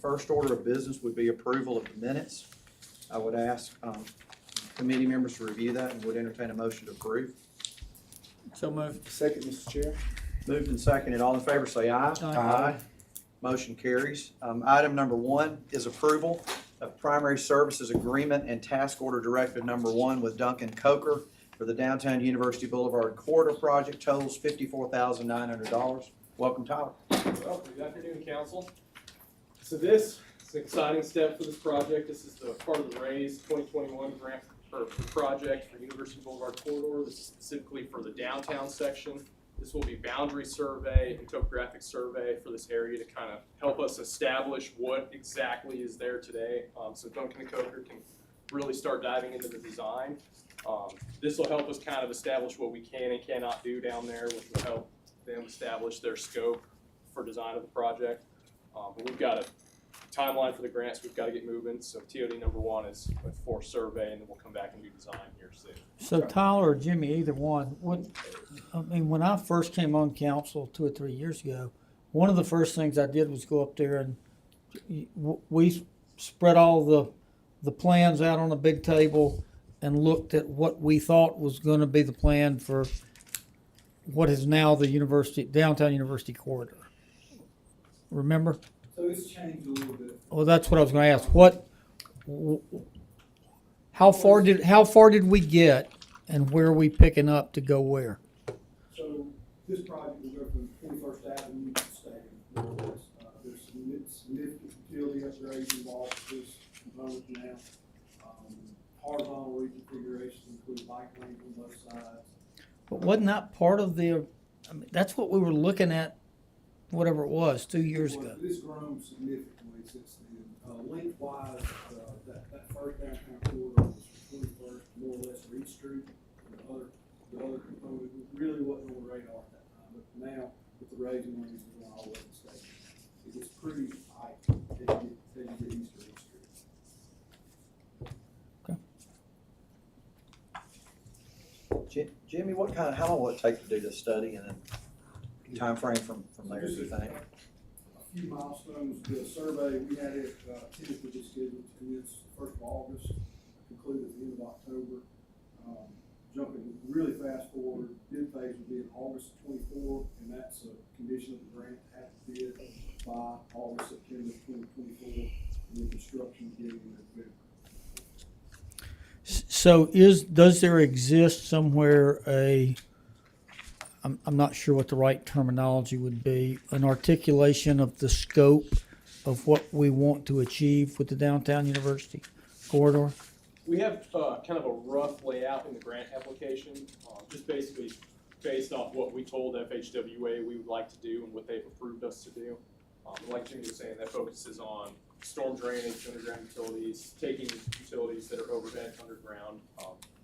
First order of business would be approval of the minutes. I would ask committee members to review that and would entertain a motion to approve. So moved. Second, Mr. Chair. Moved and seconded. All in favor say aye. Aye. Motion carries. Item number 1 is approval of primary services agreement and task order directive number 1 with Duncan Coker for the Downtown University Boulevard Corridor Project. Totals $54,900. Welcome, Tyler. Well, good afternoon, Council. So this is an exciting step for this project. This is the part of the RAISE 2021 grant for project for University Boulevard Corridor. This is specifically for the downtown section. This will be boundary survey and topographic survey for this area to kind of help us establish what exactly is there today. So Duncan and Coker can really start diving into the design. This will help us kind of establish what we can and cannot do down there, which will help them establish their scope for design of the project. But we've got a timeline for the grants we've got to get moving. So TOD number 1 is for survey, and then we'll come back and do design here soon. So Tyler or Jimmy, either one, when I first came on council 2 or 3 years ago, one of the first things I did was go up there and we spread all the plans out on a big table and looked at what we thought was going to be the plan for what is now the downtown university corridor. Remember? So it's changed a little bit. Well, that's what I was going to ask. How far did we get, and where are we picking up to go where? So this project will go from 21st Avenue to Stadium. There's significant utility upgrades involved with this component now. Horizontal reconfiguration include bike lanes on both sides. But wasn't that part of that's what we were looking at, whatever it was, 2 years ago. It's grown significantly since then. Lengthwise, that first downtown corridor was from 21st, more or less Reed Street. The other component really wasn't on the radar at that time, but now with the raising lanes, we're going all the way to the station. It's pretty tight till you get east of Reed Street. Jimmy, how long will it take to do this study and then time frame from there, do you think? A few milestones. The survey, we had it tentatively scheduled to commence the 1st of August, conclude at the end of October. Jumping really fast forward, bid phase will be in August 24, and that's a condition of the grant to have to bid by August, September 2024, and then construction beginning in November. So does there exist somewhere I'm not sure what the right terminology would be, an articulation of the scope of what we want to achieve with the downtown university corridor? We have kind of a rough layout in the grant application, just basically based off what we told FHWA we would like to do and what they've approved us to do. Like Jimmy was saying, that focuses on storm drainage, underground utilities, taking utilities that are overhead underground,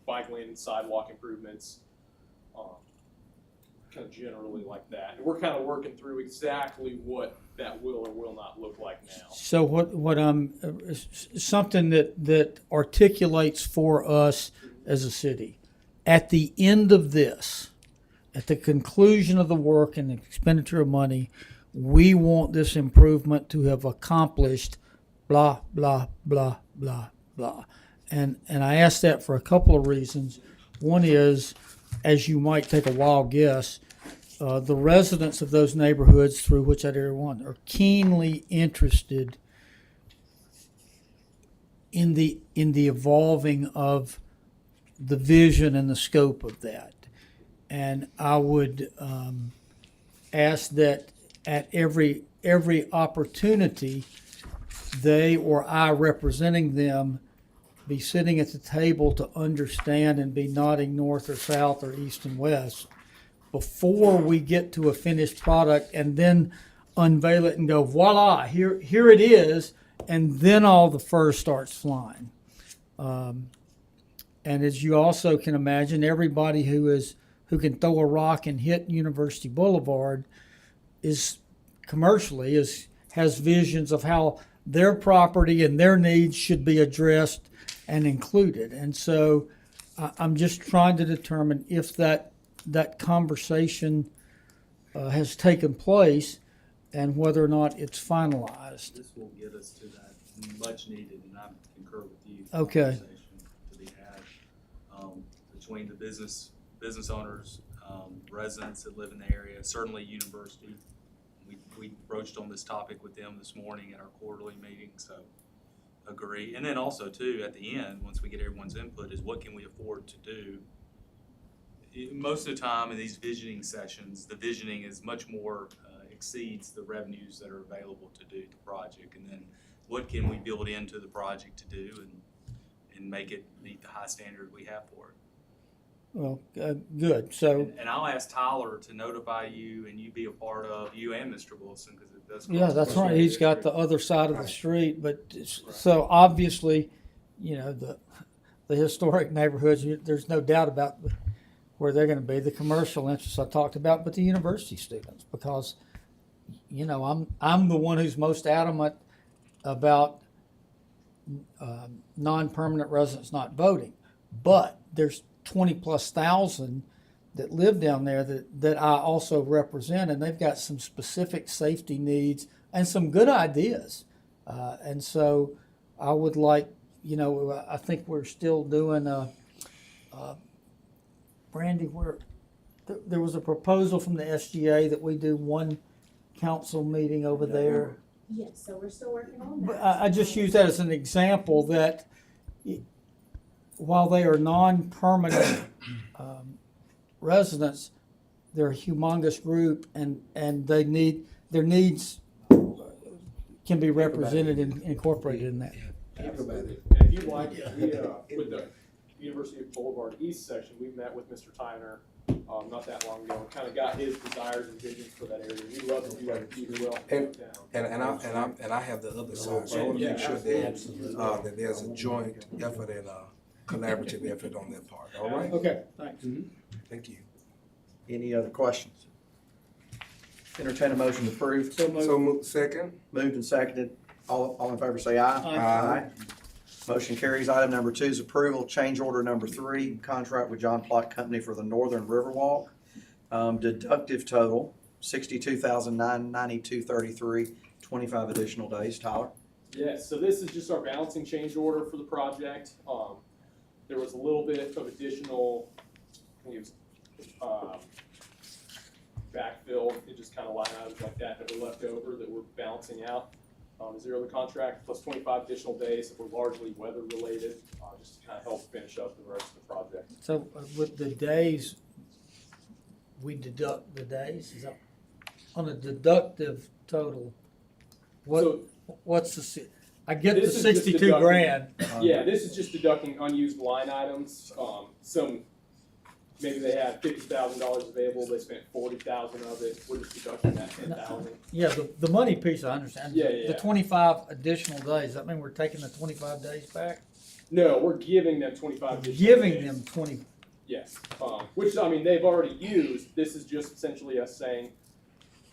bike lane and sidewalk improvements, kind of generally like that. And we're kind of working through exactly what that will or will not look like now. So what something that articulates for us as a city, at the end of this, at the conclusion of the work and the expenditure of money, we want this improvement to have accomplished blah, blah, blah, blah, blah. And I ask that for a couple of reasons. One is, as you might take a wild guess, the residents of those neighborhoods through which that area run are keenly interested in the evolving of the vision and the scope of that. And I would ask that at every opportunity, they or I representing them be sitting at the table to understand and be nodding north or south or east and west before we get to a finished product, and then unveil it and go, voila, here it is, and then all the fur starts flying. And as you also can imagine, everybody who can throw a rock and hit University Boulevard has visions of how their property and their needs should be addressed and included. And so I'm just trying to determine if that conversation has taken place, and whether or not it's finalized. This will get us to that much needed, and I concur with you. Okay. Conversation to be had, between the business owners, residents that live in the area, certainly university. We broached on this topic with them this morning at our quarterly meeting, so agree. And then also too, at the end, once we get everyone's input, is what can we afford to do? Most of the time in these visioning sessions, the visioning is much more, exceeds the revenues that are available to do the project. And then what can we build into the project to do and make it meet the high standard we have for it? Well, good. So, And I'll ask Tyler to notify you and you be a part of, you and Mr. Wilson, because it does. yeah, that's right. He's got the other side of the street, but so obviously, you know, the historic neighborhoods, there's no doubt about where they're going to be. The commercial interests I talked about, but the university students, because, you know, I'm the one who's most adamant about non-permanent residents not voting, but there's 20+ thousand that live down there that I also represent, and they've got some specific safety needs and some good ideas. And so I would like, you know, I think we're still doing Brandy, there was a proposal from the SGA that we do one council meeting over there. Yes, so we're still working on But that. I just use that as an example that while they are non-permanent residents, they're a humongous group, and their needs can be represented and incorporated in that. Absolutely. And if you'd like, with the University of Boulevard East section, we met with Mr. Tyner not that long ago, and kind of got his desires and visions for that area. We'd love to do that with you as well. And I have the other side, so I want to make sure that there's a joint effort and a collaborative effort on that part, all right? Okay, thanks. Thank you. Any other questions? Entertain a motion to approve. So move, second? Moved and seconded. All in favor say aye. Aye. Motion carries. Item number 2 is approval, change order number 3, contract with John Plott Company for the Northern Riverwalk. Deductive total, $62,992.33, 25 additional days. Tyler? Yes, so this is just our balancing change order for the project. There was a little bit of additional, I think it was, backfill, it just kind of line items like that were left over that we're balancing out. Zero the contract plus 25 additional days that were largely weather related, just to kind of help finish up the rest of the project. So with the days, we deduct the days, is that on a deductive total? What's the, I get the This is just 62 deducting- grand. Yeah, this is just deducting unused line items. Maybe they had $50,000 available, they spent 40,000 of it. We're just deducting that 10,000. Yeah, the money piece, I understand. Yeah. The 25 additional days, that mean we're taking the 25 days back? No, we're giving them 25 additional Giving days. them 20, Yes, which, I mean, they've already used. This is just essentially us saying,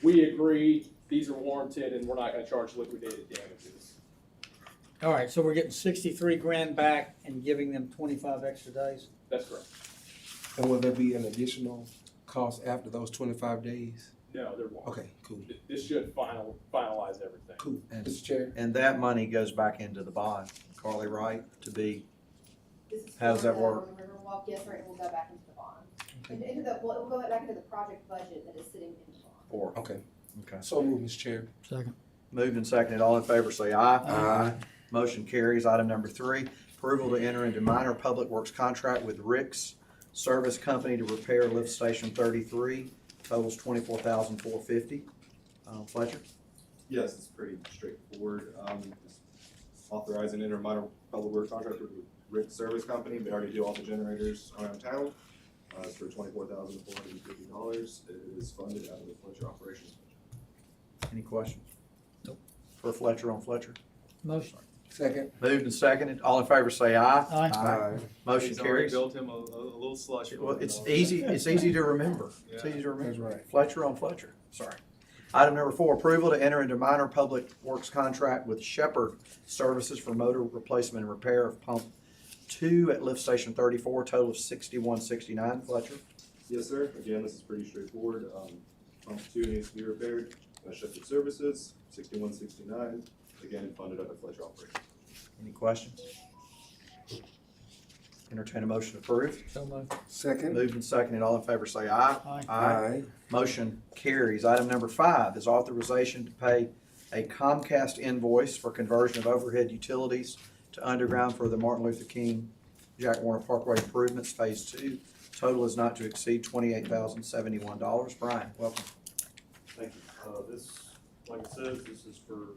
we agree, these are warranted, and we're not gonna charge liquidated damages. all right, so we're getting 63 grand back and giving them 25 extra days? That's correct. And will there be an additional cost after those 25 days? No, there won't. Okay, cool, This should finalize everything. cool. Mr. Chair? And that money goes back into the bond, Carly, right? To be, This is How does that for the work? Riverwalk, yes, sir, it will go back into the bond. And it will go back into the project budget that is sitting in the bond. or, Okay, okay. so move, Mr. Chair. Second. Moved and seconded. All in favor say aye. Aye. Motion carries. Item number 3, approval to enter into minor public works contract with Rick's Service Company to repair lift station 33. Totals $24,450. Fletcher? Yes, it's pretty straightforward. Authorizing inter minor public works contract with Rick Service Company. They already do all the generators around town. It's for $24,450. It is funded out of the Fletcher operations budget. Any questions? Nope. For Fletcher on Fletcher? Motion. Second? Moved and seconded. All in favor say aye. Aye. Motion He's already carries. built him a little slush. Well, it's easy to remember. It's Yeah. easy to remember. That's right. Fletcher on Fletcher, sorry. Item number 4, approval to enter into minor public works contract with Shepherd Services for motor replacement and repair of pump 2 at lift station 34, total of $61.69. Fletcher? Yes, sir. Again, this is pretty straightforward. Pump 2 needs to be repaired. Shifted Services, 6169, again funded under Fletcher Operating. Any questions? Entertain a motion to approve. So moved. Second. Moved and seconded, all in favor say aye. Aye. Aye. Motion carries. Item number 5 is authorization to pay a Comcast invoice for conversion of overhead utilities to underground for the Martin Luther King Jack Warner Parkway improvements, Phase 2. Total is not to exceed $28,071. Brian, welcome. Thank you. This, like it says, this is for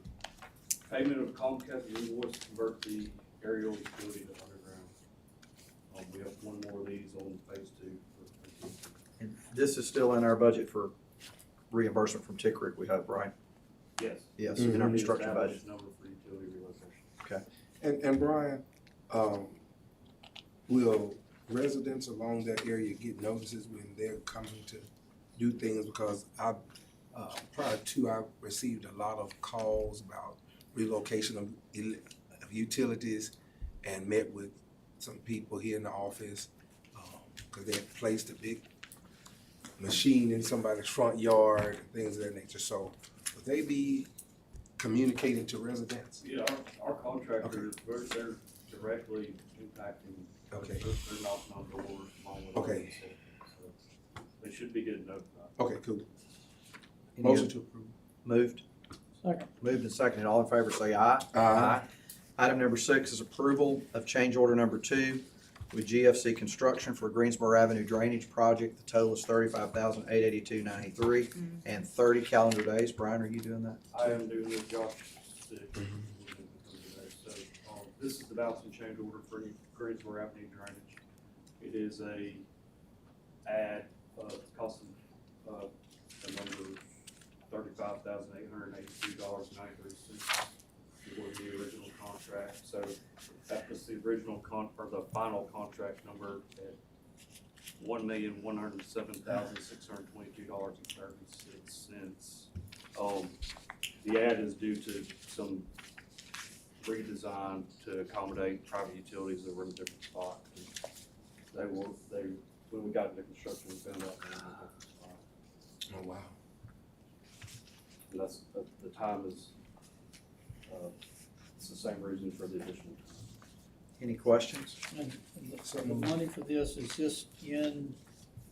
payment of Comcast invoice to convert the aerial utility to underground. We have one more of these on phase 2. And this is still in our budget for reimbursement from TICRIC, we hope, right? Yes. Yes, in our We need to construction establish budget. Number for utility relocation. And Brian, will residents along that area get notices when they're coming to do things? Because prior to, I received a lot of calls about relocation of utilities and met with some people here in the office, because they had placed a big machine in somebody's front yard and things of that nature. So would they be communicating to residents? Yeah, our contractors, they're directly impacting. Okay. They're knocking on doors along with. Okay. So they should be getting notified. Okay, cool. Any Motion to approve. Moved. Second. Moved and seconded. All in favor say aye. Aye. Item number 6 is approval of change order number 2 with GFC Construction for Greensboro Avenue Drainage Project. The total is $35,882.93 and 30 calendar days. Brian, are you doing that? I am doing this, Josh. So, this is the balance and change order for Greensboro Avenue drainage. It is a add, costing, a number $35,882.93 for the original contract. So that was the original or the final contract number at $1,107,622.36. The add is due to some redesign to accommodate private utilities that were in a different spot. When we got into construction, we found out they were in a different spot. Oh, wow. And that's, the time is, it's the same reason for the additional time. Any questions? And the money for this is just in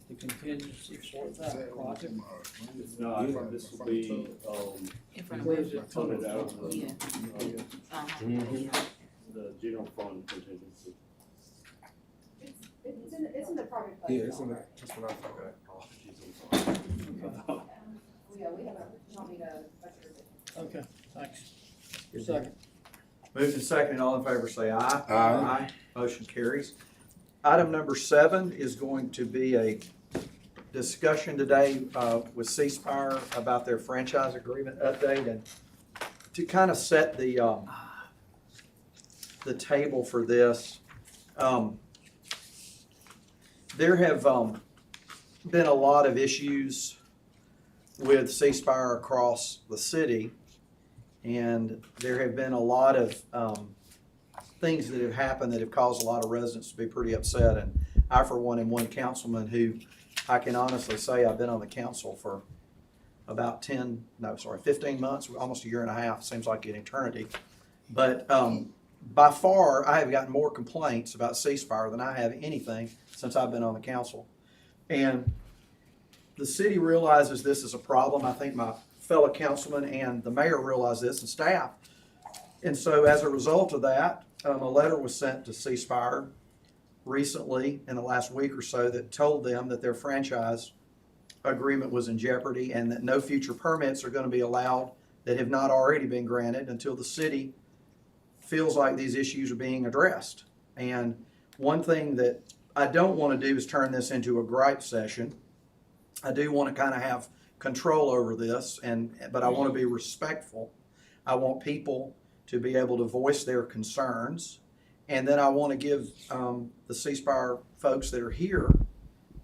the contingency for that project? It's not, this will be, In front of Where me. is it funded coming out from? of the, Uh-huh. the general fund contingency. It's in the project budget. Yeah, it's in that, that's what I thought. Apologies, I'm sorry. Yeah, we have a, you don't need a budget. Okay, thanks. Second. Moved and seconded. All in favor say aye. Aye. Motion carries. Item number 7 is going to be a discussion today with C-Spire about their franchise agreement update, and to kind of set the table for this. There have been a lot of issues with C-Spire across the city, and there have been a lot of things that have happened that have caused a lot of residents to be pretty upset. And I, for one, am one councilman who I can honestly say I've been on the council for about 15 months, almost a year and a half. Seems like an eternity. But by far, I have gotten more complaints about C-Spire than I have anything since I've been on the council. And the city realizes this is a problem. I think my fellow councilman and the mayor realize this, and staff. And so as a result of that, a letter was sent to C-Spire recently in the last week or so that told them that their franchise agreement was in jeopardy and that no future permits are going to be allowed that have not already been granted until the city feels like these issues are being addressed. And one thing that I don't want to do is turn this into a gripe session. I do want to kind of have control over this, but I want to be respectful. I want people to be able to voice their concerns, and then I want to give the C-Spire folks that are here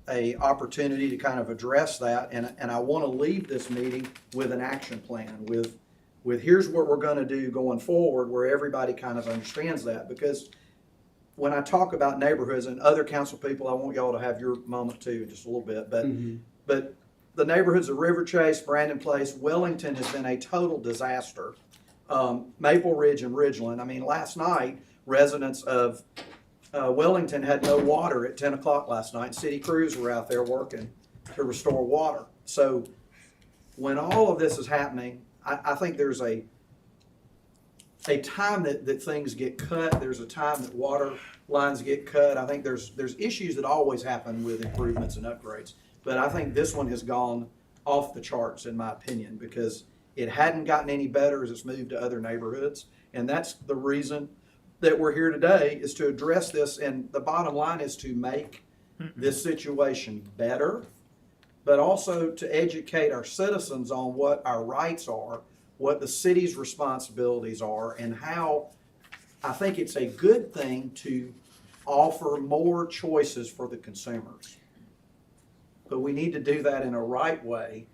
a opportunity to kind of address that, and I want to leave this meeting with an action plan, with here's what we're going to do going forward, where everybody kind of understands that. Because when I talk about neighborhoods and other council people, I want y'all to have your moment too in just a little bit, but the neighborhoods of River Chase, Brandon Place, Wellington has been a total disaster. Maple Ridge and Ridgeland. I mean, last night, residents of Wellington had no water at 10 o'clock last night. City crews were out there working to restore water. So when all of this is happening, I think there's a time that things get cut. There's a time that water lines get cut. I think there's issues that always happen with improvements and upgrades. But I think this one has gone off the charts, in my opinion, because it hadn't gotten any better as it's moved to other neighborhoods. And that's the reason that we're here today, is to address this. And the bottom line is to make this situation better, but also to educate our citizens on what our rights are, what the city's responsibilities are, and how I think it's a good thing to offer more choices for the consumers. But we need to do that in a right way,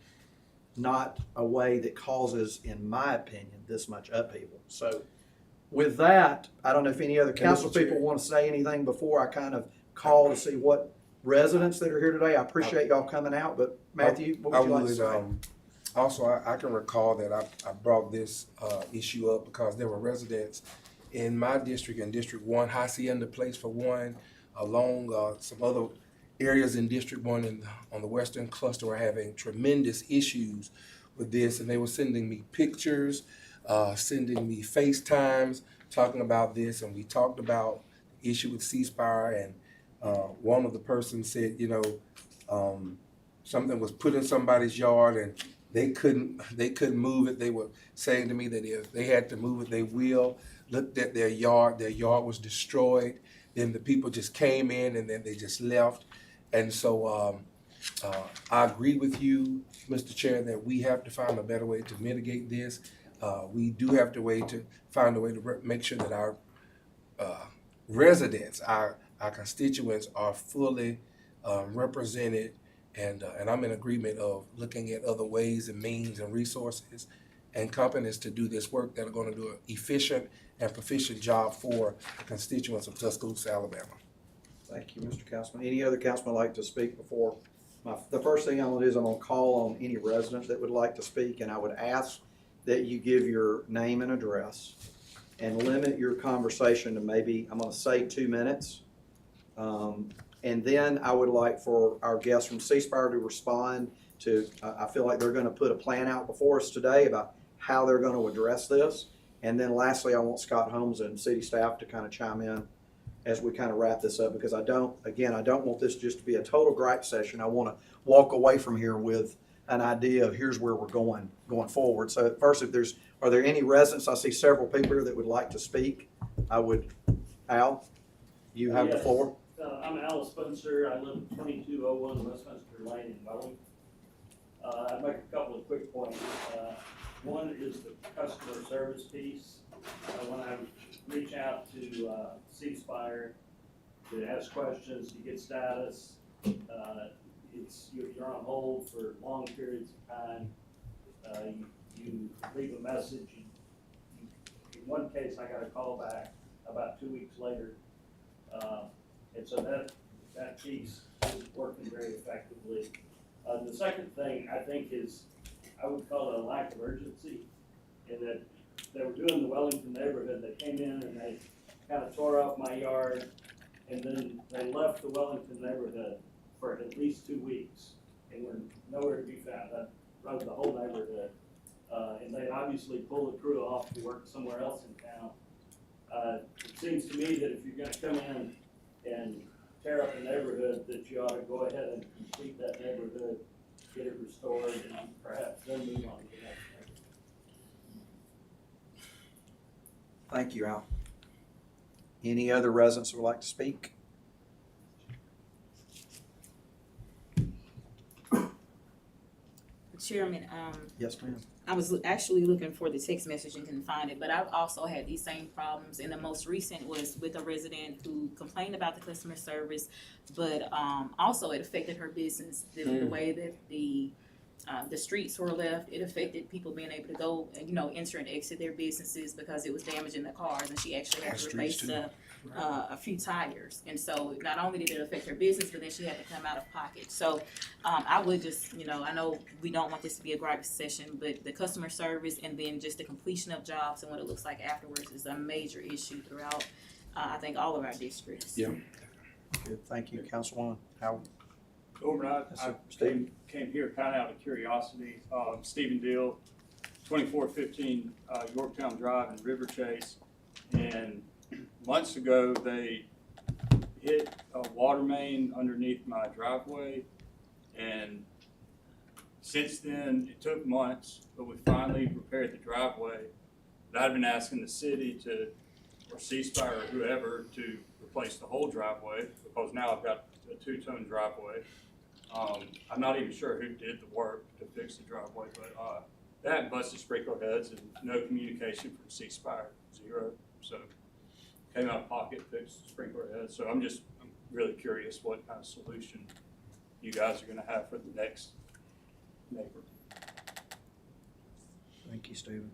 not a way that causes, in my opinion, this much upheaval. So with that, I don't know if any other council people want to say anything before I kind of call to see what residents that are here today. I appreciate y'all coming out, but Matthew, what would you like to say? Also, I can recall that I brought this issue up because there were residents in my district, in District 1, Hacienda Place for one, along some other areas in District 1 on the western cluster were having tremendous issues with this, and they were sending me pictures, sending me FaceTimes, talking about this, and we talked about the issue with ceasefire, and one of the persons said, something was put in somebody's yard and they couldn't move it. They were saying to me that if they had to move it, they will. Looked at their yard was destroyed. Then the people just came in and then they just left. And so I agree with you, Mr. Chair, that we have to find a better way to mitigate this. We do have to find a way to make sure that our residents, our constituents are fully represented, and I'm in agreement of looking at other ways and means and resources and companies to do this work that are going to do an efficient and proficient job for the constituents of Tuscaloosa, Alabama. Thank you, Mr. Councilman. Any other councilman like to speak before? The first thing I'm going to do is I'm going to call on any resident that would like to speak, and I would ask that you give your name and address and limit your conversation to maybe, I'm going to say 2 minutes. And then I would like for our guests from ceasefire to respond to, I feel like they're going to put a plan out before us today about how they're going to address this. And then lastly, I want Scott Holmes and city staff to kind of chime in as we kind of wrap this up, because I don't want this just to be a total gripe session. I want to walk away from here with an idea of here's where we're going forward. So first, are there any residents? I see several people here that would like to speak. Al, you have the floor. I'm Al Spencer. I live at 2201 Westminster Lane in Welling. I'd make a couple of quick points. One is the customer service piece. When I reach out to ceasefire to ask questions, to get status, you're on hold for long periods of time. You leave a message. In one case, I got a call back about 2 weeks later. And so that piece is working very effectively. The second thing I think is, I would call it a lack of urgency, in that they were doing the Wellington neighborhood. They came in and they kind of tore up my yard, and then they left the Wellington neighborhood for at least 2 weeks and were nowhere to be found. I rode the whole neighborhood, and they obviously pulled the crew off to work somewhere else in town. It seems to me that if you're gonna come in and tear up a neighborhood, that you ought to go ahead and complete that neighborhood, get it restored, and perhaps then move on to the next neighborhood. Thank you, Al. Any other residents who would like to speak? Chairman, Yes, ma'am. I was actually looking for the text message and couldn't find it, but I've also had these same problems. And the most recent was with a resident who complained about the customer service, but also it affected her business, the way that the The streets were left. It affected people being able to go, enter and exit their businesses because it was damaging the cars, and she actually had to Streets replace too. a few tires. And so not only did it affect her business, but then she had to come out of pocket. So I would just, I know we don't want this to be a gripe session, but the customer service and then just the completion of jobs and what it looks like afterwards is a major issue throughout, I think, all of our districts. Yeah. Good, thank you, Councilwoman Howard. Overnight, Yes, I sir. Steve? came here kind of out of curiosity. Stephen Deal, 2415 Yorktown Drive in River Chase. And months ago, they hit a water main underneath my driveway. And since then, it took months, but we finally repaired the driveway. But I've been asking the city or C-Spire or whoever to replace the whole driveway, because now I've got a two-ton driveway. I'm not even sure who did the work to fix the driveway, but they had busted sprinkler heads and no communication from C-Spire, zero. So came out of pocket, fixed sprinkler heads. So I'm really curious what kind of solution you guys are gonna have for the next neighbor. Thank you, Stephen.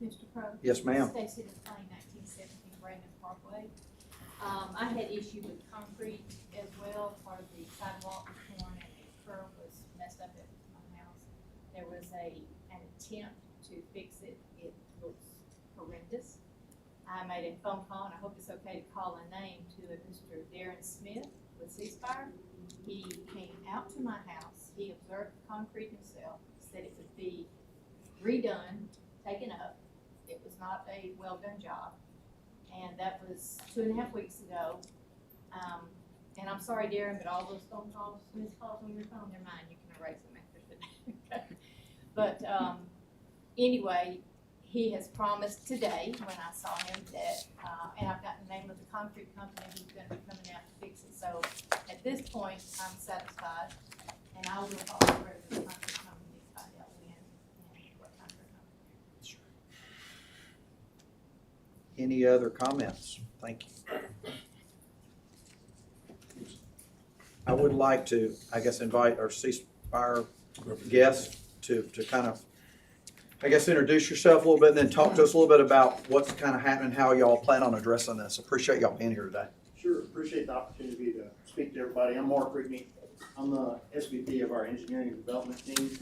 Mr. Pro? Yes, ma'am. Stacy DePlain, 1917 Brandon Parkway. I had issue with concrete as well. Part of the sidewalk was torn and the curb was messed up at my house. There was an attempt to fix it. It looks horrendous. I made a phone call, and I hope it's okay to call a name, to a Mr. Darren Smith with C-Spire. He came out to my house. He observed the concrete himself, said it would be redone, taken up. It was not a well-done job, and that was 2.5 weeks ago. And I'm sorry, Darren, but all those phone calls, missed calls on your phone, they're mine, you can erase them after today. But anyway, he has promised today, when I saw him, that, and I've got the name of the concrete company who's gonna be coming out to fix it. So at this point, I'm satisfied, and I will follow through with the concrete company to find out when and what concrete company. Any other comments? Thank you. I would like to, I guess, invite our C-Spire guests to kind of, I guess, introduce yourself a little bit and then talk to us a little bit about what's kind of happening, how y'all plan on addressing this. Appreciate y'all being here today. Sure, appreciate the opportunity to speak to everybody. I'm Mark Rigney. I'm the SVP of our engineering and development team.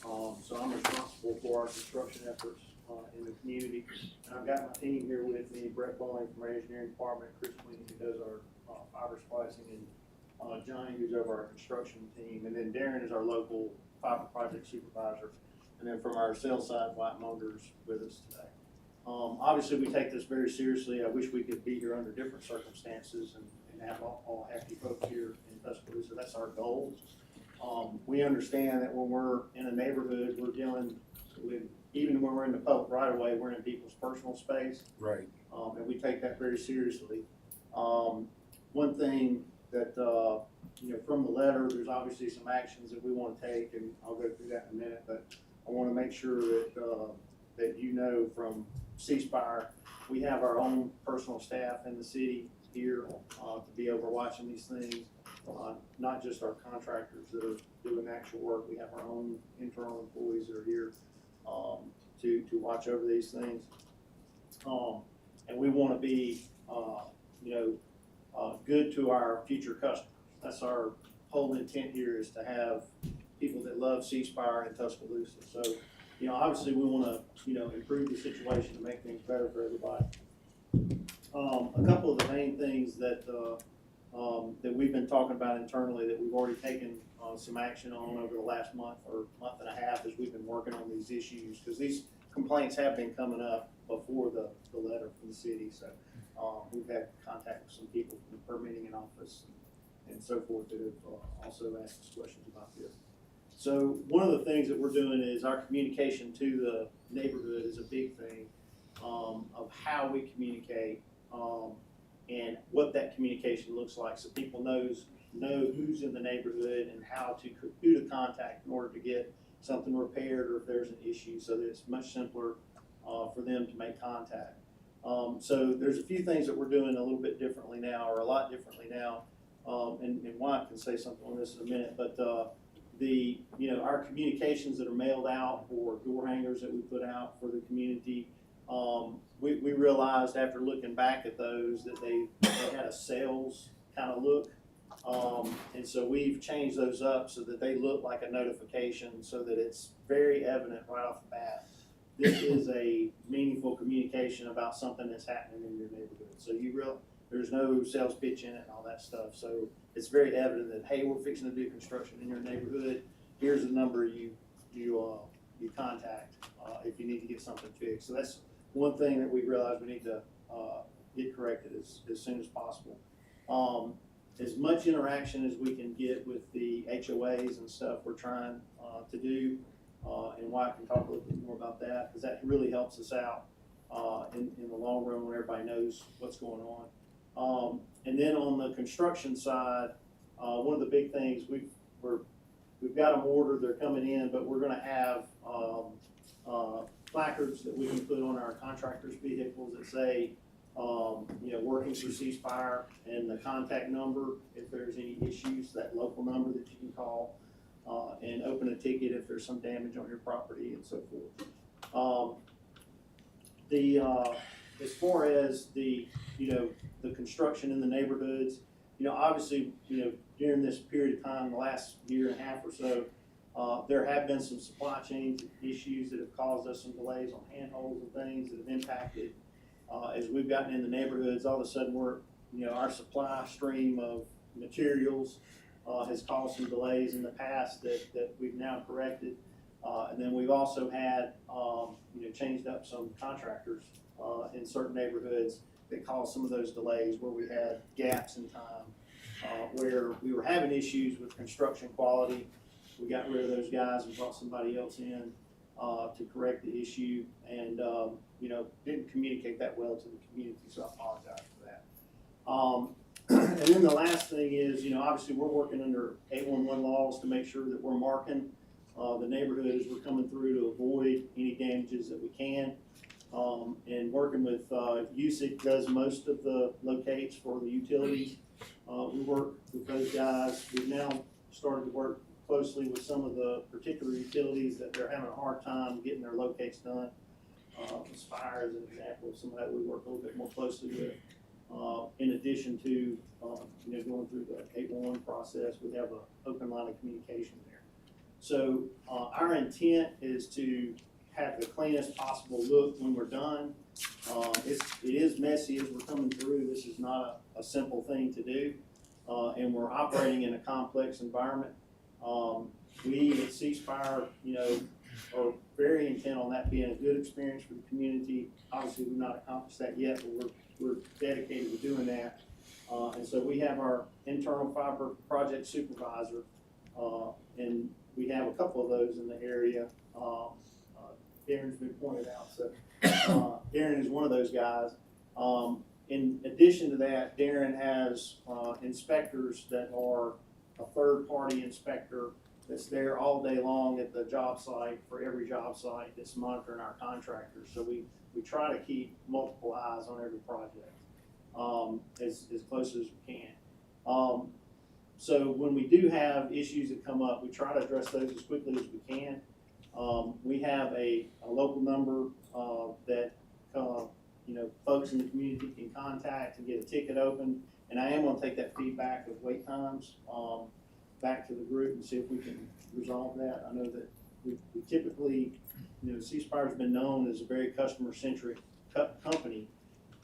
So I'm responsible for our construction efforts in the community. And I've got my team here with me, Brett Bowling from our engineering department, Chris Queen, who does our fiber splicing, and Johnny, who's over our construction team. And then Darren is our local fiber project supervisor. And then from our sales side, White Munger's with us today. Obviously, we take this very seriously. I wish we could be here under different circumstances and have all happy folks here in Tuscaloosa. That's our goal. We understand that when we're in a neighborhood, we're dealing with, even when we're in the public right of way, we're in people's personal space. Right. And we take that very seriously. One thing that, from the letter, there's obviously some actions that we want to take, and I'll go through that in a minute, but I want to make sure that from C-Spire, we have our own personal staff in the city here to be overwatching these things, not just our contractors that are doing actual work. We have our own internal employees that are here to watch over these things. And we want to be, good to our future customers. That's our whole intent here, is to have people that love C-Spire in Tuscaloosa. So, obviously we want to, improve the situation and make things better for everybody. A couple of the main things that we've been talking about internally that we've already taken some action on over the last month or month and a half, as we've been working on these issues, because these complaints have been coming up before the letter from the city. So we've had contact with some people from the permitting in office and so forth that have also asked us questions about this. So one of the things that we're doing is our communication to the neighborhood is a big thing, of how we communicate and what that communication looks like, so people know who's in the neighborhood and who to contact in order to get something repaired, or if there's an issue, so that it's much simpler for them to make contact. So there's a few things that we're doing a little bit differently now, or a lot differently now, and Wyatt can say something on this in a minute, but our communications that are mailed out or door hangers that we put out for the community, we realized after looking back at those that they had a sales kind of look. And so we've changed those up so that they look like a notification so that it's very evident right off the bat. This is a meaningful communication about something that's happening in your neighborhood. So there's no sales pitch in it and all that stuff. So it's very evident that, hey, we're fixing to do construction in your neighborhood. Here's the number you contact if you need to get something fixed. So that's one thing that we realized we need to get corrected as soon as possible. As much interaction as we can get with the HOAs and stuff we're trying to do, and Wyatt can talk a little bit more about that, because that really helps us out in the long run when everybody knows what's going on. And then on the construction side, one of the big things we've got them ordered, they're coming in, but we're gonna have placards that we can put on our contractors' vehicles that say, working for ceasefire and the contact number if there's any issues, that local number that you can call, and open a ticket if there's some damage on your property and so forth. As far as the construction in the neighborhoods, obviously, during this period of time, the last year and a half or so, there have been some supply chain issues that have caused us some delays on handholds and things that have impacted. As we've gotten in the neighborhoods, all of a sudden our supply stream of materials has caused some delays in the past that we've now corrected. And then we've also had, changed up some contractors in certain neighborhoods that caused some of those delays where we had gaps in time, where we were having issues with construction quality. We got rid of those guys and brought somebody else in to correct the issue, and didn't communicate that well to the community, so I apologize for that. And then the last thing is, obviously we're working under 811 laws to make sure that we're marking the neighborhood as we're coming through to avoid any damages that we can. And working with USIC does most of the locates for the utilities. We work with those guys. We've now started to work closely with some of the particular utilities that they're having a hard time getting their locates done. Spire is an example of somebody we work a little bit more closely with. In addition to going through the 811 process, we have an open line of communication there. So our intent is to have the cleanest possible look when we're done. It is messy as we're coming through. This is not a simple thing to do, and we're operating in a complex environment. We at Ceasefire, are very intent on that being a good experience for the community. Obviously, we've not accomplished that yet, but we're dedicated to doing that. And so we have our internal fiber project supervisor, and we have a couple of those in the area. Darren's been pointed out, so Darren is one of those guys. In addition to that, Darren has inspectors that are a third-party inspector that's there all day long at the job site for every job site that's monitoring our contractors. So we try to keep multiple eyes on every project as close as we can. So when we do have issues that come up, we try to address those as quickly as we can. We have a local number that folks in the community can contact to get a ticket open, and I am going to take that feedback of wait times back to the group and see if we can resolve that. I know that we typically, Ceasefire's been known as a very customer-centric company,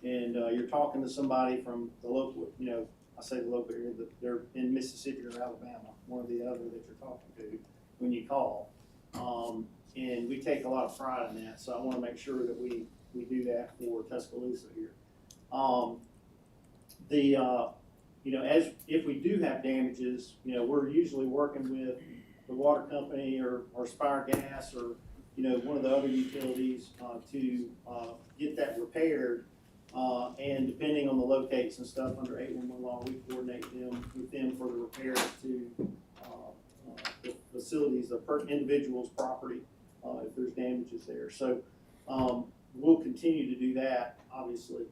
and you're talking to somebody from the local, I say the local area, but they're in Mississippi or Alabama, one or the other that you're talking to when you call. And we take a lot of pride in that, so I want to make sure that we do that for Tuscaloosa here. As if we do have damages, we're usually working with the water company or Spire Gas or one of the other utilities to get that repaired. And depending on the locates and stuff under 811 law, we coordinate with them for the repairs to the facilities, the individual's property, if there's damages there. So we'll continue to do that, obviously,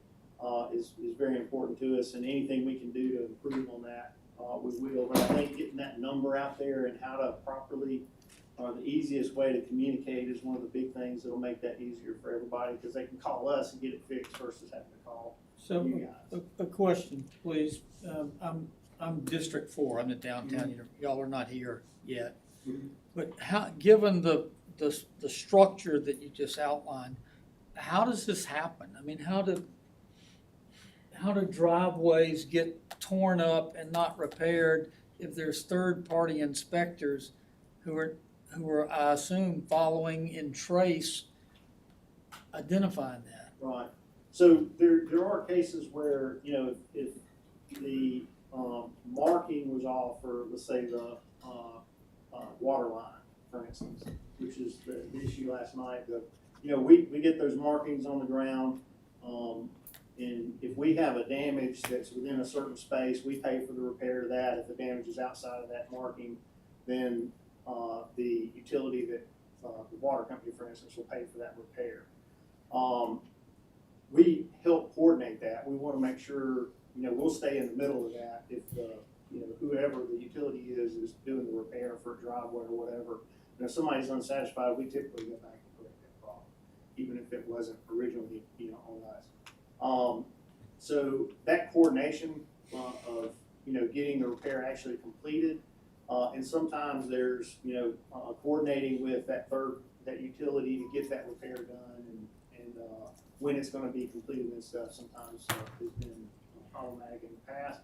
is very important to us, and anything we can do to improve on that we will. But I think getting that number out there and how to properly, the easiest way to communicate is one of the big things that'll make that easier for everybody, because they can call us and get it fixed versus having to call So, you guys. a question, please. I'm District 4, I'm the downtown, y'all are not here yet. Mhm. But given the structure that you just outlined, how does this happen? I mean, how do driveways get torn up and not repaired if there's third-party inspectors who are, I assume, following in trace, identifying that? Right. So there are cases where, if the, marking was off for, let's say, the, water line, for instance, which is the issue last night, we get those markings on the ground, and if we have a damage that's within a certain space, we pay for the repair of that. If the damage is outside of that marking, then, the utility that, the water company, for instance, will pay for that repair. We help coordinate that. We want to make sure, we'll stay in the middle of that if whoever the utility is doing the repair for a driveway or whatever. And if somebody's unsatisfied, we typically go back and correct that problem, even if it wasn't originally, on us. So that coordination of, getting the repair actually completed, and sometimes there's, coordinating with that utility to get that repair done, and when it's gonna be completed and stuff, sometimes has been problematic in the past.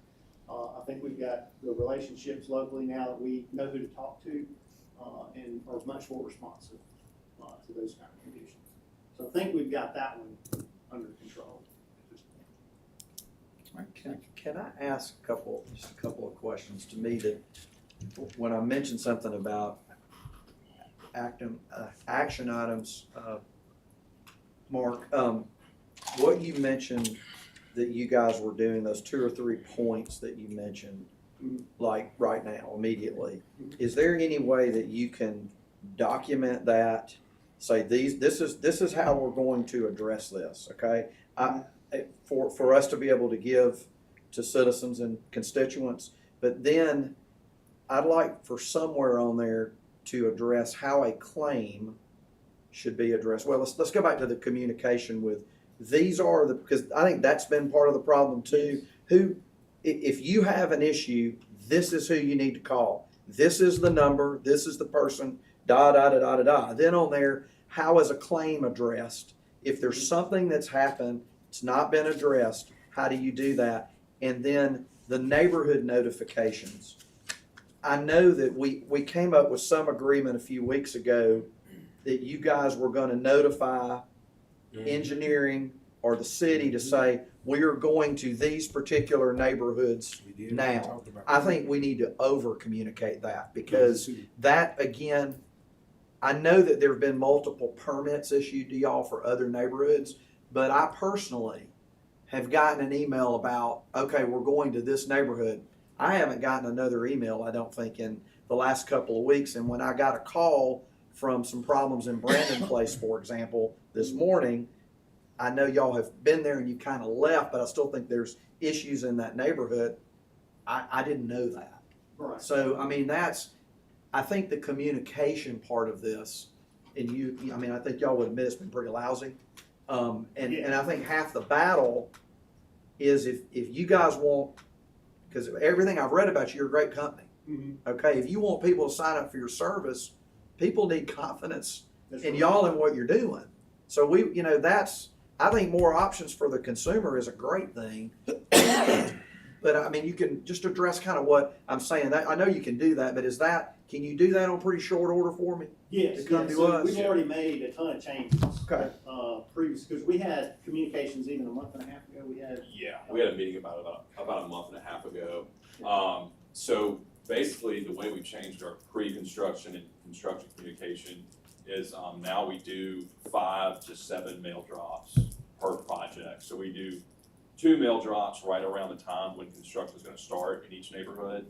I think we've got the relationships locally now that we know who to talk to, and are much more responsive to those kind of conditions. So I think we've got that one under control at this point. Can I ask just a couple of questions? To me, that when I mentioned something about action items, Mark, what you mentioned that you guys were doing, those 2 or 3 points that you mentioned, like right now, immediately, is there any way that you can document that? Say this is how we're going to address this, okay? For us to be able to give to citizens and constituents, but then I'd like for somewhere on there to address how a claim should be addressed. Well, let's go back to the communication with, because I think that's been part of the problem too. If you have an issue, this is who you need to call. This is the number, this is the person, da, da, da, da, da, da. Then on there, how is a claim addressed? If there's something that's happened, it's not been addressed, how do you do that? And then the neighborhood notifications. I know that we came up with some agreement a few weeks ago that you guys were gonna notify engineering or the city to say, we are going to these particular neighborhoods now. I think we need to over-communicate that, because that, again, I know that there have been multiple permits issued to y'all for other neighborhoods, but I personally have gotten an email about, okay, we're going to this neighborhood. I haven't gotten another email, I don't think, in the last couple of weeks. And when I got a call from some problems in Brandon Place, for example, this morning, I know y'all have been there and you kind of left, but I still think there's issues in that neighborhood. I didn't know that. Right. So, I mean, I think the communication part of this, and I think y'all would admit it's been pretty lousy. And I think half the battle is if you guys want, because everything I've read about you, you're a great company. Mm-hmm. Okay, if you want people to sign up for your service, people need confidence in right. y'all and what you're doing. So I think more options for the consumer is a great thing. But I mean, you can just address kind of what I'm saying. That I know you can do that, but can you do that on pretty short order for me? Yes, To come to so us? we've already made a ton of changes. Okay. Previous, because we had communications even a month and a half ago, we had. Yeah, we had a meeting about a month and a half ago. So basically, the way we changed our pre-construction and construction communication is now we do 5 to 7 mail drops per project. So we do 2 mail drops right around the time when construction is going to start in each neighborhood.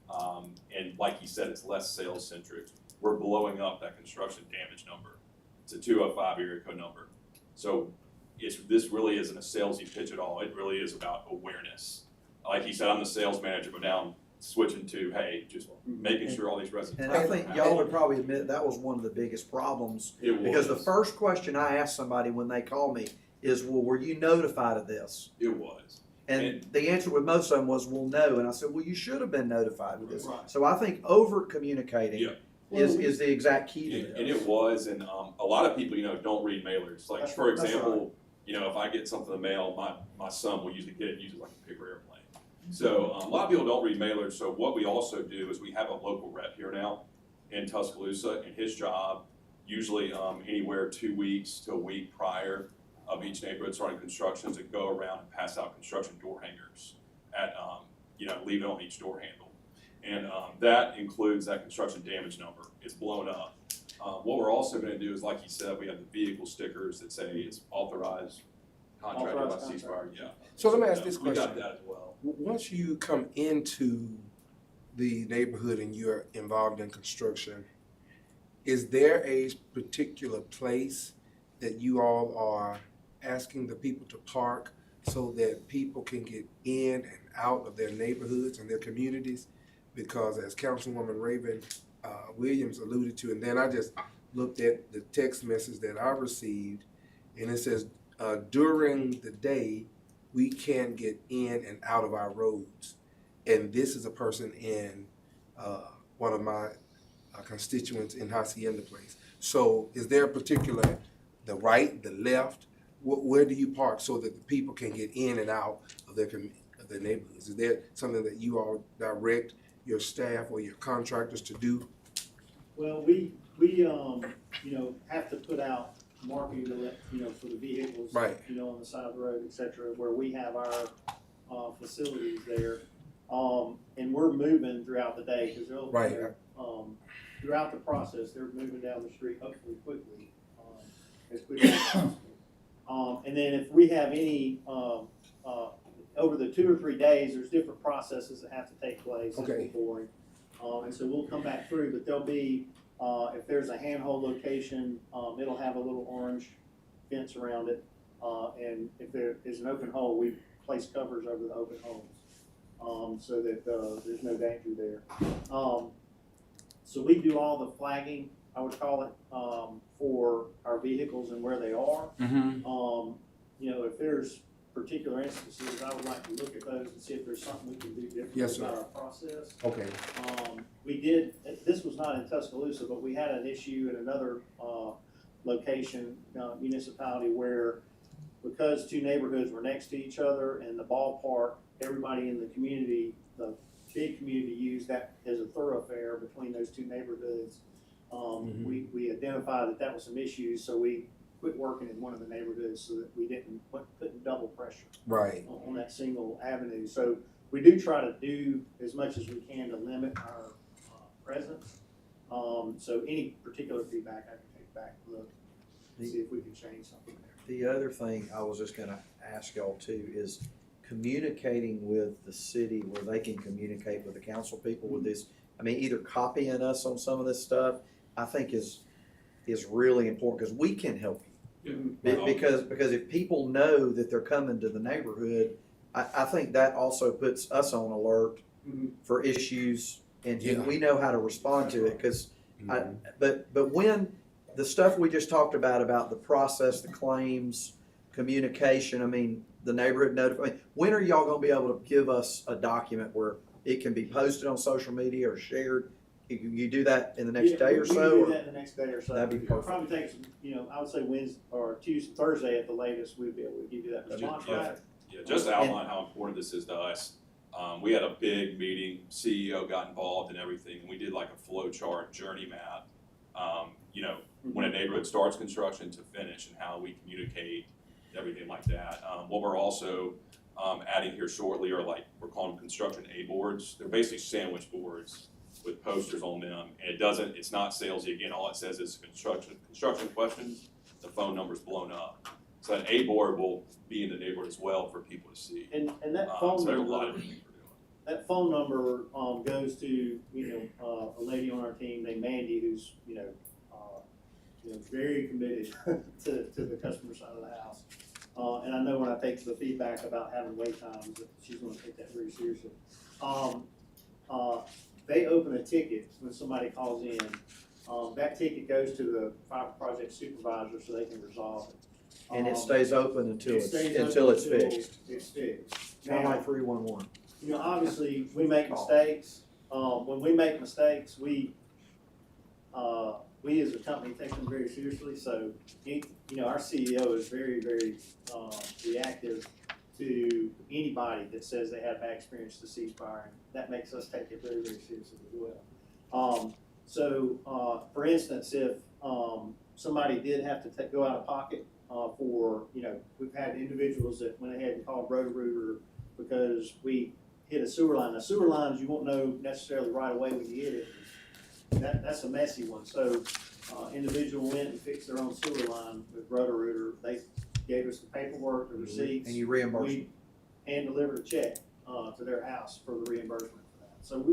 And like you said, it's less sales centric. We're blowing up that construction damage number. It's a 205 area code number. So this really isn't a salesy pitch at all. It really is about awareness. Like you said, I'm the sales manager, but now switching to, hey, just making sure all these residents. And I think y'all would probably admit that was one of the biggest problems. It was. Because the first question I ask somebody when they call me is, well, were you notified of this? It was. And the answer with most of them was, well, no. And I said, well, you should have been notified of this. Right. So I think over communicating Yeah. is the exact key to And this. it was, and a lot of people, don't read mailers. Like, for That's example, if I get something in the mail, my son will usually get it, use it like a paper airplane. So a lot of people don't read mailers. So what we also do is we have a local rep here now in Tuscaloosa, and his job, usually anywhere 2 weeks to a week prior of each neighborhood starting construction, to go around and pass out construction door hangers at, leave it on each door handle. And that includes that construction damage number. It's blown up. What we're also gonna do is, like you said, we have the vehicle stickers that say it's authorized contracted by Authorized ceasefire, yeah. So let me ask this We got question. that as well. Once you come into the neighborhood and you're involved in construction, is there a particular place that you all are asking the people to park so that people can get in and out of their neighborhoods and their communities? Because as Councilwoman Raven Williams alluded to, and then I just looked at the text message that I received, and it says, during the day, we can get in and out of our roads. And this is a person in one of my constituents in Hacienda Place. So is there a particular, the right, the left, where do you park so that the people can get in and out of their neighborhoods? Is there something that you all direct your staff or your contractors to do? Well, we have to put out marking to let, for the vehicles. Right. On the side of the road, et cetera, where we have our facilities there. And we're moving throughout the day, because they'll, Right. Throughout the process, they're moving down the street hopefully quickly, as quickly as possible. And then if we have any, over the 2 or 3 days, there's different processes that have to take place. Okay. Boring. And so we'll come back through, but there'll be, if there's a handhold location, it'll have a little orange fence around it. And if there is an open hole, we place covers over the open holes, so that, there's no danger there. So we do all the flagging, I would call it, for our vehicles and where they are. If there's particular instances, I would like to look at those and see if there's something we can do differently Yes, sir. about our process. Okay. We did, this was not in Tuscaloosa, but we had an issue in another location, municipality, where because 2 neighborhoods were next to each other and the ballpark, everybody in the community, the big community, used that as a thoroughfare between those 2 neighborhoods. We identified that was some issues, so we quit working in one of the neighborhoods so that we didn't put double pressure Right. on that single avenue. So we do try to do as much as we can to limit our presence. So any particular feedback I can take back, look, and see if we can change something there. The other thing I was just gonna ask y'all too is communicating with the city where they can communicate with the council people with this. I mean, either copying us on some of this stuff, I think is really important, because we can help you. Because if people know that they're coming to the neighborhood, I think that also puts us on alert for issues, and Yeah. we know how to respond to it, because but when the stuff we just talked about the process, the claims, communication, I mean, the neighborhood notify, when are y'all gonna be able to give us a document where it can be posted on social media or shared? You do that in the next Yeah, day or we can so? do or- that in the next day or so. That'd be It'll perfect. probably take some, I would say Wednesday or Thursday at the latest, we'd be able to give you that That'd response be back. Yeah, just to outline how important this is to us. We had a big meeting, CEO got involved and everything, and we did like a flow chart journey map. When a neighborhood starts construction to finish, and how we communicate, everything like that. What we're also adding here shortly are we're calling them construction A boards. They're basically sandwich boards with posters on them, and it's not salesy. Again, all it says is construction questions. The phone number's blown up. So an A board will be in the neighborhood as well for people to see. And that So phone there's a lot of number, things we're doing. that phone number, goes to, a lady on our team named Mandy, who's, very committed to the customer side of the house. And I know when I take the feedback about having wait times, that she's gonna take that very seriously. they open a ticket when somebody calls in. That ticket goes to the fiber project supervisor so they can resolve it. And it stays open until it's stays open fixed. It's fixed. Kind of Now, like 311. you know, obviously, we make mistakes. When we make mistakes, we as a company take them very seriously. So, you know, our CEO is very, very reactive to anybody that says they had a bad experience to ceasefire. And that makes us take it very, very seriously as well. For instance, if somebody did have to go out of pocket for, you know, we've had individuals that went ahead and called Roto-Rooter because we hit a sewer line. Now, sewer lines, you won't know necessarily right away when you hit it. That's a messy one. So, individual went and fixed their own sewer line with Roto-Rooter. They gave us the paperwork, the receipts. And you reimburse We them. hand delivered a check to their house for the reimbursement for that. So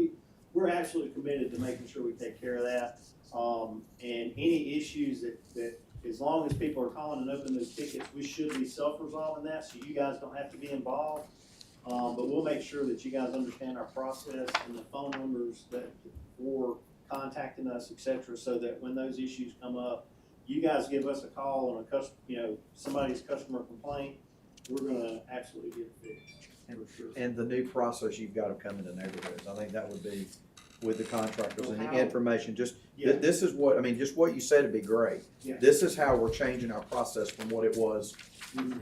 we're absolutely committed to making sure we take care of that. And any issues that as long as people are calling and opening those tickets, we should be self-resolving that, so you guys don't have to be involved. But we'll make sure that you guys understand our process and the phone numbers that for contacting us, et cetera, so that when those issues come up, you guys give us a call on somebody's customer complaint, we're gonna absolutely get it fixed. For sure. And the new process you've got to come into neighborhoods. I think that would be with the contractors and the How- information. Just, Yeah. this is what, I mean, just what you said would be great. Yeah. This is how we're changing our process from what it was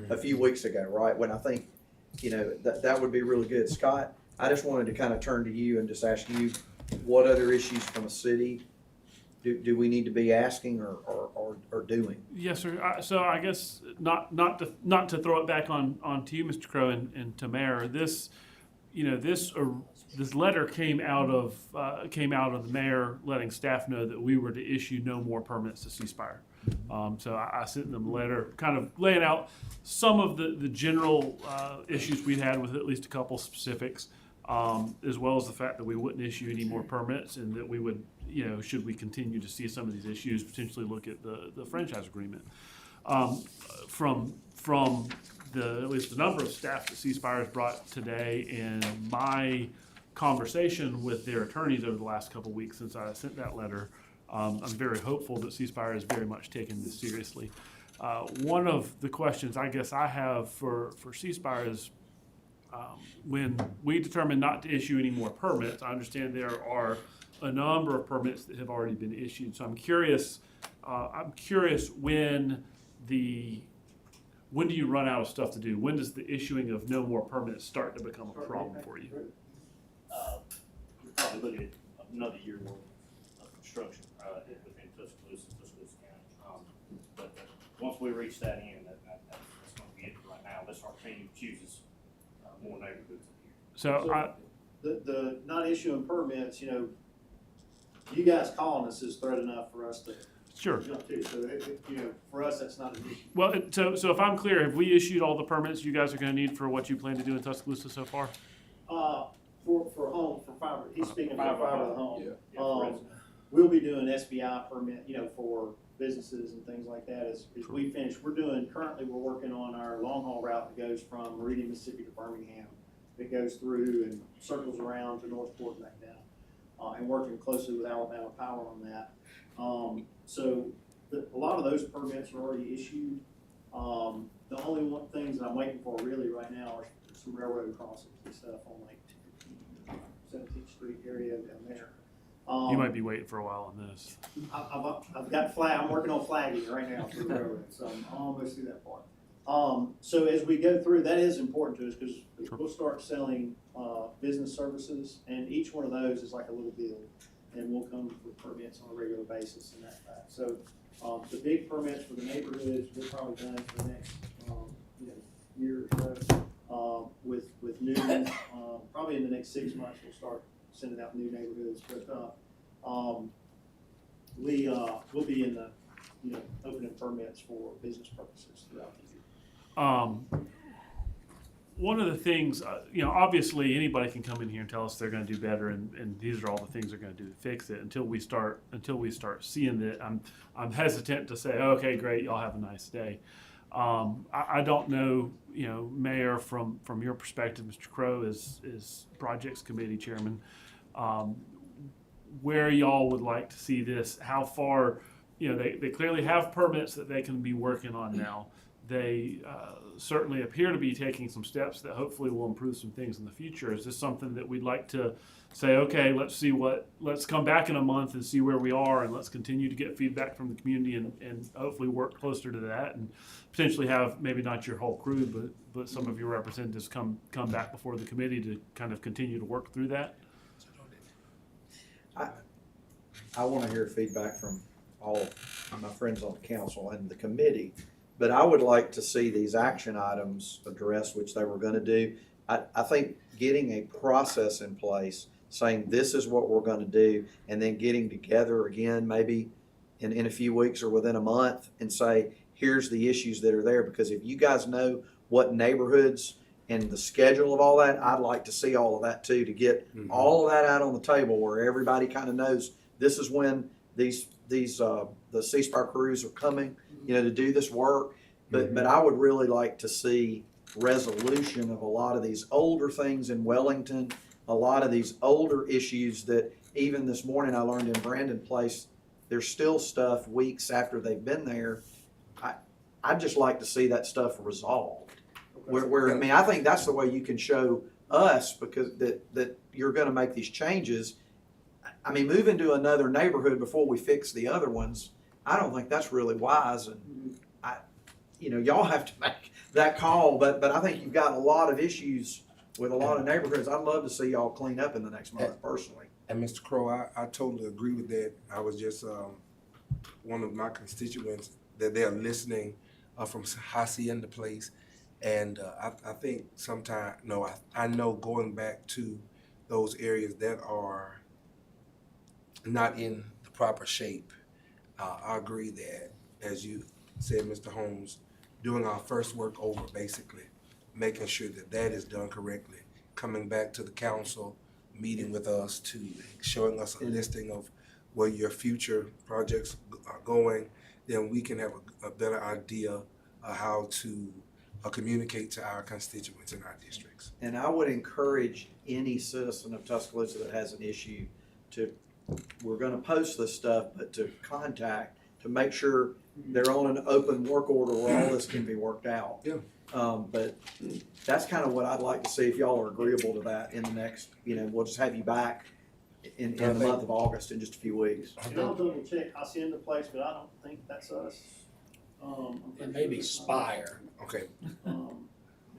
a few weeks ago, right? When I think, you know, that would be really good. Scott, I just wanted to kind of turn to you and just ask you, what other issues from a city do we need to be asking or doing? Yes, sir. So I guess not to throw it back on to you, Mr. Crow, and to Mayor. This letter came out of the mayor letting staff know that we were to issue no more permits to ceasefire. So I sent them a letter, kind of laying out some of the general issues we'd had with at least a couple specifics, as well as the fact that we wouldn't issue any more permits, and that we would, you know, should we continue to see some of these issues, potentially look at the franchise agreement. From at least the number of staff that ceasefire has brought today, and my conversation with their attorneys over the last couple of weeks since I sent that letter, I'm very hopeful that ceasefire has very much taken this seriously. One of the questions I guess I have for ceasefire is, when we determine not to issue any more permits, I understand there are a number of permits that have already been issued. So I'm curious when do you run out of stuff to do? When does the issuing of no more permits start to become a problem for you? We're probably looking at another year worth of construction, within Tuscaloosa County. But once we reach that end, that's gonna be it for right now, unless our team chooses, more neighborhoods in here. So The not issuing permits, you know, you guys calling us is threat enough for us to sure. jump to. So, you know, for us, that's not an issue. Well, so if I'm clear, have we issued all the permits you guys are going to need for what you plan to do in Tuscaloosa so far? For fiber, he's speaking for fiber to the home. Yeah, for residents. We'll be doing SBI permit, you know, for businesses and things like that as we finish. Currently we're working on our long haul route that goes from Meridian, Mississippi to Birmingham. That goes through and circles around to Northport and back down. And working closely with Alabama Power on that. A lot of those permits are already issued. The only things that I'm waiting for really right now are some railroad crossings and stuff on like 17th Street area down there. You might be waiting for a while on this. I've got I'm working on flagging right now for the railroad, so I'm almost through that part. So as we go through, that is important to us because we'll start selling business services, and each one of those is like a little deal, and we'll come with permits on a regular basis and that fact. So the big permits for the neighborhoods, we're probably done for the next year or so. With new, probably in the next 6 months, we'll start sending out new neighborhoods. But we'll be in the opening permits for business purposes throughout the year. One of the things, obviously anybody can come in here and tell us they're going to do better, and these are all the things they're going to do to fix it. Until we start seeing it, I'm hesitant to say, okay, great, y'all have a nice day. I don't know, Mayor, from your perspective, Mr. Crow is Projects Committee Chairman. where y'all would like to see this, how far, they clearly have permits that they can be working on now. They certainly appear to be taking some steps that hopefully will improve some things in the future. Is this something that we'd like to say, okay, let's come back in a month and see where we are, and let's continue to get feedback from the community and hopefully work closer to that, and potentially have maybe not your whole crew, but some of your representatives come back before the committee to kind of continue to work through that? I want to hear feedback from all of my friends on the council and the committee, but I would like to see these action items addressed, which they were going to do. I think getting a process in place, saying this is what we're going to do, and then getting together again, maybe in a few weeks or within a month, and say, here's the issues that are there. Because if you guys know what neighborhoods and the schedule of all that, I'd like to see all of that too, to get all of that out on the table where everybody kind of knows this is when the C Spire crews are coming, to do this work. But I would really like to see resolution of a lot of these older things in Wellington, a lot of these older issues that even this morning I learned in Brandon Place, there's still stuff weeks after they've been there. I'd just like to see that stuff resolved. I think that's the way you can show us because that you're gonna make these changes. Move into another neighborhood before we fix the other ones, I don't think that's really wise, and y'all have to make that call, but I think you've got a lot of issues with a lot of neighborhoods. I'd love to see y'all clean up in the next month personally. And Mr. Crowe, I totally agree with that. I was just, one of my constituents that they're listening from Hacienda Place. And I think sometime, I know going back to those areas that are not in the proper shape, I agree that, as you said, Mr. Holmes, doing our first work over, basically, making sure that is done correctly, coming back to the council, meeting with us to showing us a listing of where your future projects are going, then we can have a better idea of how to communicate to our constituents in our districts. And I would encourage any citizen of Tuscaloosa that has an issue we're gonna post this stuff, but to contact, to make sure they're on an open work order where all this can be worked out. Yeah. But that's kind of what I'd like to see, if y'all are agreeable to that in the next, we'll just have you back in the month of August in just a few weeks. And I'll double check Hacienda Place, but I don't think that's us. It may be Spire. Okay.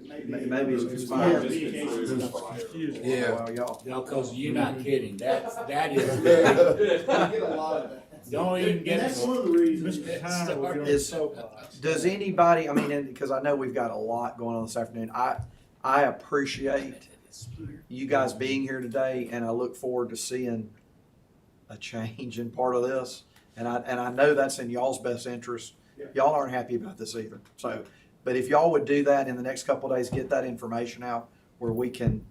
Maybe it's Inspire. Yeah. Well, y'all. No, cause you're not kidding, that is, I get a lot of that. don't even And get that's me. one of the reasons. Does anybody, because I know we've got a lot going on this afternoon, I appreciate you guys being here today, and I look forward to seeing a change in part of this. And I know that's in y'all's best interest. Yeah. Y'all aren't happy about this either. So, but if y'all would do that in the next couple of days, get that information out where we can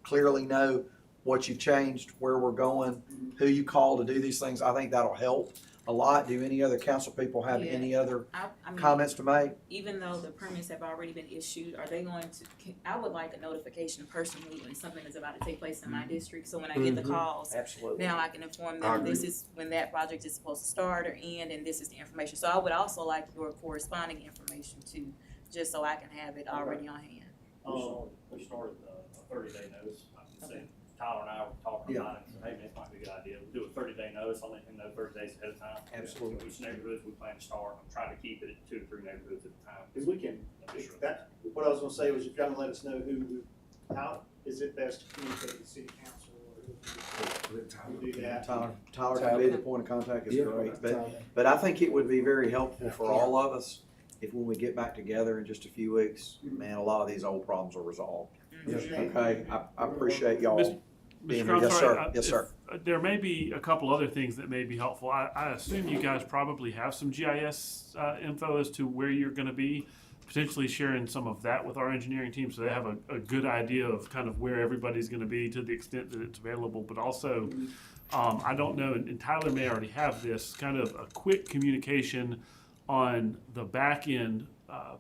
clearly know what you've changed, where we're going, who you call to do these things, I think that'll help a lot. Do any other council people have Yeah. any other I mean, comments to make? even though the permits have already been issued, are they going to, I would like a notification personally when something is about to take place in my district, so when I get the calls, Absolutely. now I can inform I them, this agree. is when that project is supposed to start or end, and this is the information. So I would also like your corresponding information too, just so I can have it already on hand. We started a 30-day notice. Like you said, Tyler and I were talking about it, and said, hey, man, this might be a good idea. We'll do a 30-day notice. I'll let him know 30 days ahead of time. Absolutely. Which neighborhoods we plan to start. I'm trying to keep it at 2 to 3 neighborhoods at a time. Because we can, what I was gonna say was if y'all can let us know how is it best to communicate with city council or who do that. Tyler can be the point of contact, is Yeah. great, but I think it would be very helpful for all of us if when we get back together in just a few weeks, man, a lot of these old problems are resolved. Okay, I appreciate y'all Mr. being Crowe, here. Yes, sorry, sir. Yes, sir. There may be a couple other things that may be helpful. I assume you guys probably have some GIS info as to where you're going to be, potentially sharing some of that with our engineering team so they have a good idea of kind of where everybody's going to be to the extent that it's available. But also, I don't know, and Tyler may already have this, kind of a quick communication on the back end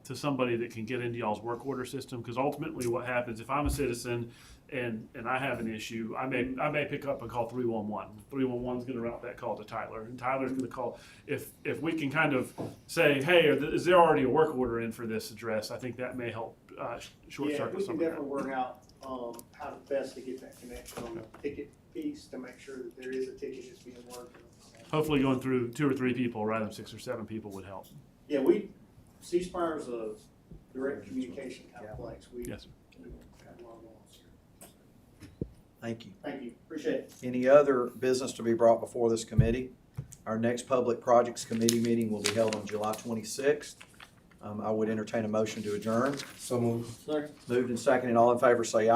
to somebody that can get into y'all's work order system, because ultimately what happens, if I'm a citizen and I have an issue, I may pick up and call 311. 311's gonna route that call to Tyler, and Tyler's gonna call. If we can kind of say, hey, is there already a work order in for this address, I think that may help short Yeah, circuit we some can of that. definitely work out, how to best to get that connection on the ticket piece to make sure that there is a ticket that's being worked. Hopefully going through 2 or 3 people rather than 6 or 7 people would help. Yeah, C-Spire's a direct communication kind of place. Yes, sir. We have a lot of laws here. Thank you. Thank you, appreciate it. Any other business to be brought before this committee? Our next Public Projects Committee meeting will be held on July 26th. I would entertain a motion to adjourn. So moved. Moved and seconded. All in favor say aye.